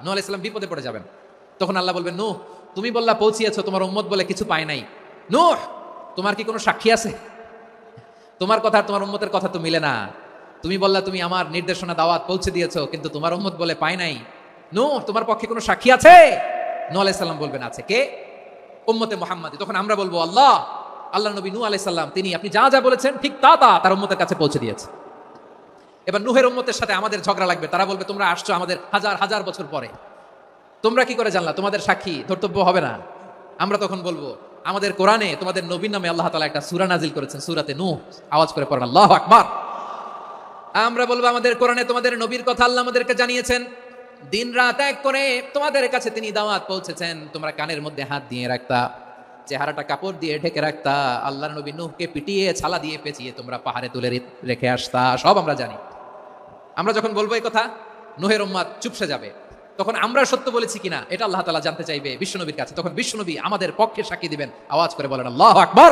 নূহ আলাইহিস সালাম বিপদে পড়ে যাবেন। তখন আল্লাহ বলবেন, নূহ তুমি বললা পৌঁছিয়েছো, তোমার উম্মত বলে কিছু পায় নাই। নূহ তোমার কি কোনো সাক্ষী আছে? তোমার কথা আর তোমার উম্মতের কথা তো মিলে না। তুমি বললা তুমি আমার নির্দেশনা দাওয়াত পৌঁছে দিয়েছো, কিন্তু তোমার উম্মত বলে পায় নাই। নূহ তোমার পক্ষে কোনো সাক্ষী আছে? নূহ আলাইহিস সালাম বলবেন আছে। কে? উম্মতে মুহাম্মাদি। তখন আমরা বলবো, আল্লাহ নবী নূহ আলাইহিস সালাম তিনি আপনি যা যা বলেছেন ঠিক তা তা তার উম্মতের কাছে পৌঁছে দিয়েছে। এবার নূহের উম্মতের সাথে আমাদের ঝগড়া লাগবে। তারা বলবে তোমরা আসছো আমাদের হাজার হাজার বছর পরে, তোমরা কি করে জানলা? তোমাদের সাক্ষী ধর্তব্য হবে না? আমরা তখন বলবো, আমাদের কোরআনে তোমাদের নবীর নামে আল্লাহ তাআলা একটা সূরা নাজিল করেছেন, সূরাতে নূহ। আওয়াজ করে পড়েন আল্লাহু আকবার। আমরা বলবো, আমাদের কোরআনে তোমাদের নবীর কথা আল্লাহ আমাদেরকে জানিয়েছেন, দিন রাত এক করে তোমাদের কাছে তিনি দাওয়াত পৌঁছেছেন। তোমরা কানের মধ্যে হাত দিয়ে রাখতা, চেহারাটা কাপড় দিয়ে ঢেকে রাখতা, আল্লাহর নবী নূহকে পিটিয়ে ছালা দিয়ে পেঁচিয়ে তোমরা পাহাড়ে তুলে রেখে আসতা, সব আমরা জানি। আমরা যখন বলবো এই কথা, নূহের উম্মাত চুপসে যাবে। তখন আমরা সত্য বলেছি কিনা এটা আল্লাহ তাআলা জানতে চাইবে বিশ্বনবীর কাছে। তখন বিশ্বনবী আমাদের পক্ষে সাক্ষী দিবেন। আওয়াজ করে বলেন আল্লাহু আকবার।